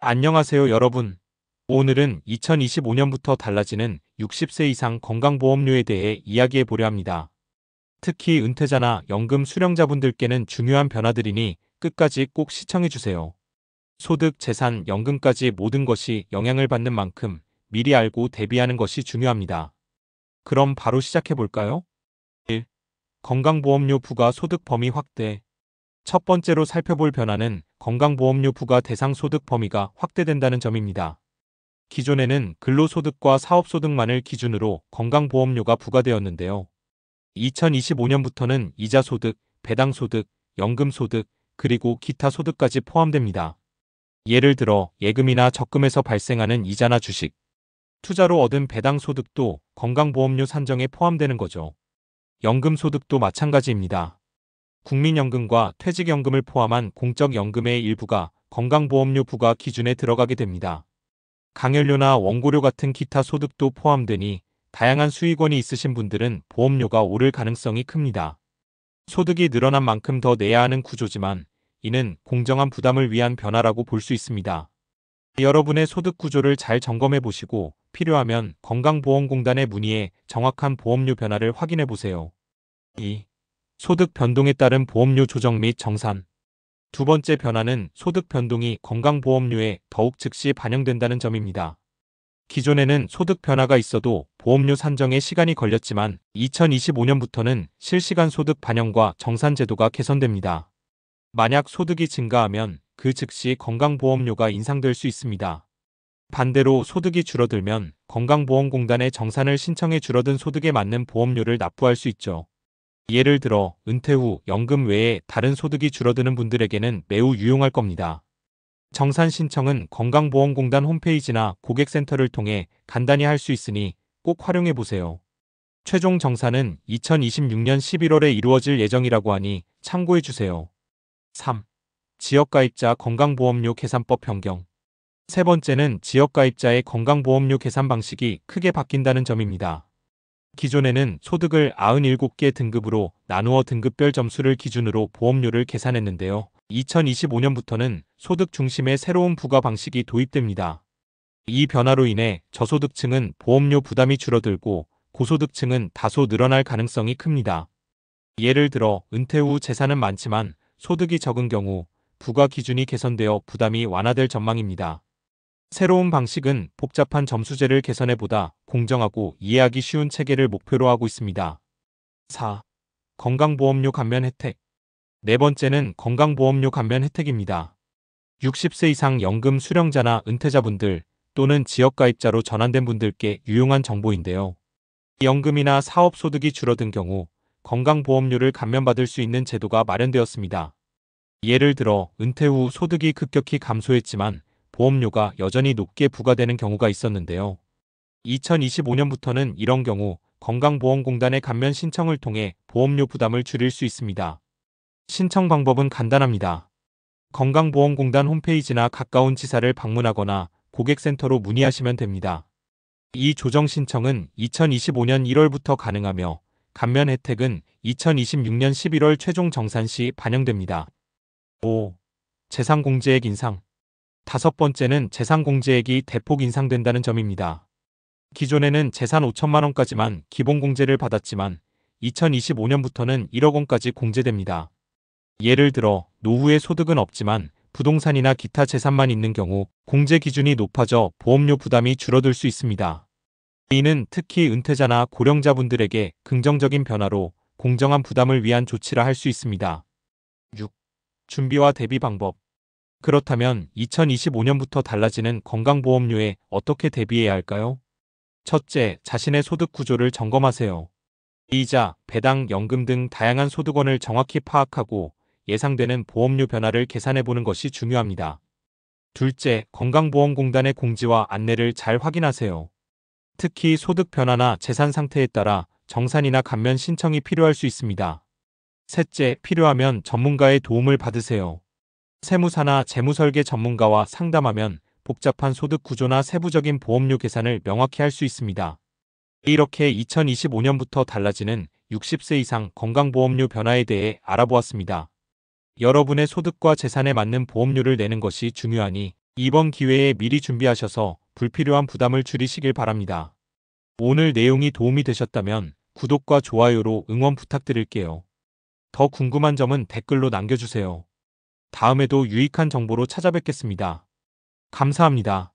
안녕하세요, 여러분. 오늘은 2025년부터 달라지는 60세 이상 건강보험료에 대해 이야기해 보려 합니다. 특히 은퇴자나 연금 수령자분들께는 중요한 변화들이니 끝까지 꼭 시청해 주세요. 소득, 재산, 연금까지 모든 것이 영향을 받는 만큼 미리 알고 대비하는 것이 중요합니다. 그럼 바로 시작해 볼까요? 1. 건강보험료 부과 소득 범위 확대. 첫 번째로 살펴볼 변화는 건강보험료 부과 대상 소득 범위가 확대된다는 점입니다. 기존에는 근로소득과 사업소득만을 기준으로 건강보험료가 부과되었는데요. 2025년부터는 이자소득, 배당소득, 연금소득, 그리고 기타 소득까지 포함됩니다. 예를 들어 예금이나 적금에서 발생하는 이자나 주식, 투자로 얻은 배당소득도 건강보험료 산정에 포함되는 거죠. 연금소득도 마찬가지입니다. 국민연금과 퇴직연금을 포함한 공적연금의 일부가 건강보험료 부과 기준에 들어가게 됩니다. 강연료나 원고료 같은 기타 소득도 포함되니 다양한 수익원이 있으신 분들은 보험료가 오를 가능성이 큽니다. 소득이 늘어난 만큼 더 내야 하는 구조지만 이는 공정한 부담을 위한 변화라고 볼 수 있습니다. 여러분의 소득 구조를 잘 점검해 보시고 필요하면 건강보험공단에 문의해 정확한 보험료 변화를 확인해 보세요. 2. 소득 변동에 따른 보험료 조정 및 정산. 두 번째 변화는 소득 변동이 건강보험료에 더욱 즉시 반영된다는 점입니다. 기존에는 소득 변화가 있어도 보험료 산정에 시간이 걸렸지만 2025년부터는 실시간 소득 반영과 정산 제도가 개선됩니다. 만약 소득이 증가하면 그 즉시 건강보험료가 인상될 수 있습니다. 반대로 소득이 줄어들면 건강보험공단에 정산을 신청해 줄어든 소득에 맞는 보험료를 납부할 수 있죠. 예를 들어 은퇴 후 연금 외에 다른 소득이 줄어드는 분들에게는 매우 유용할 겁니다. 정산 신청은 건강보험공단 홈페이지나 고객센터를 통해 간단히 할 수 있으니 꼭 활용해 보세요. 최종 정산은 2026년 11월에 이루어질 예정이라고 하니 참고해 주세요. 3. 지역가입자 건강보험료 계산법 변경. 세 번째는 지역가입자의 건강보험료 계산 방식이 크게 바뀐다는 점입니다. 기존에는 소득을 97개 등급으로 나누어 등급별 점수를 기준으로 보험료를 계산했는데요. 2025년부터는 소득 중심의 새로운 부과 방식이 도입됩니다. 이 변화로 인해 저소득층은 보험료 부담이 줄어들고 고소득층은 다소 늘어날 가능성이 큽니다. 예를 들어 은퇴 후 재산은 많지만 소득이 적은 경우 부과 기준이 개선되어 부담이 완화될 전망입니다. 새로운 방식은 복잡한 점수제를 개선해보다 공정하고 이해하기 쉬운 체계를 목표로 하고 있습니다. 4. 건강보험료 감면 혜택. 네 번째는 건강보험료 감면 혜택입니다. 60세 이상 연금 수령자나 은퇴자분들 또는 지역가입자로 전환된 분들께 유용한 정보인데요. 연금이나 사업소득이 줄어든 경우 건강보험료를 감면받을 수 있는 제도가 마련되었습니다. 예를 들어 은퇴 후 소득이 급격히 감소했지만 보험료가 여전히 높게 부과되는 경우가 있었는데요. 2025년부터는 이런 경우 건강보험공단의 감면 신청을 통해 보험료 부담을 줄일 수 있습니다. 신청 방법은 간단합니다. 건강보험공단 홈페이지나 가까운 지사를 방문하거나 고객센터로 문의하시면 됩니다. 이 조정 신청은 2025년 1월부터 가능하며 감면 혜택은 2026년 11월 최종 정산 시 반영됩니다. 5. 재산공제액 인상. 다섯 번째는 재산공제액이 대폭 인상된다는 점입니다. 기존에는 재산 5천만 원까지만 기본공제를 받았지만 2025년부터는 1억 원까지 공제됩니다. 예를 들어 노후의 소득은 없지만 부동산이나 기타 재산만 있는 경우 공제 기준이 높아져 보험료 부담이 줄어들 수 있습니다. 이는 특히 은퇴자나 고령자분들에게 긍정적인 변화로 공정한 부담을 위한 조치라 할 수 있습니다. 6. 준비와 대비 방법. 그렇다면 2025년부터 달라지는 건강보험료에 어떻게 대비해야 할까요? 첫째, 자신의 소득 구조를 점검하세요. 이자, 배당, 연금 등 다양한 소득원을 정확히 파악하고 예상되는 보험료 변화를 계산해보는 것이 중요합니다. 둘째, 건강보험공단의 공지와 안내를 잘 확인하세요. 특히 소득 변화나 재산 상태에 따라 정산이나 감면 신청이 필요할 수 있습니다. 셋째, 필요하면 전문가의 도움을 받으세요. 세무사나 재무설계 전문가와 상담하면 복잡한 소득 구조나 세부적인 보험료 계산을 명확히 할 수 있습니다. 이렇게 2025년부터 달라지는 60세 이상 건강보험료 변화에 대해 알아보았습니다. 여러분의 소득과 재산에 맞는 보험료를 내는 것이 중요하니 이번 기회에 미리 준비하셔서 불필요한 부담을 줄이시길 바랍니다. 오늘 내용이 도움이 되셨다면 구독과 좋아요로 응원 부탁드릴게요. 더 궁금한 점은 댓글로 남겨주세요. 다음에도 유익한 정보로 찾아뵙겠습니다. 감사합니다.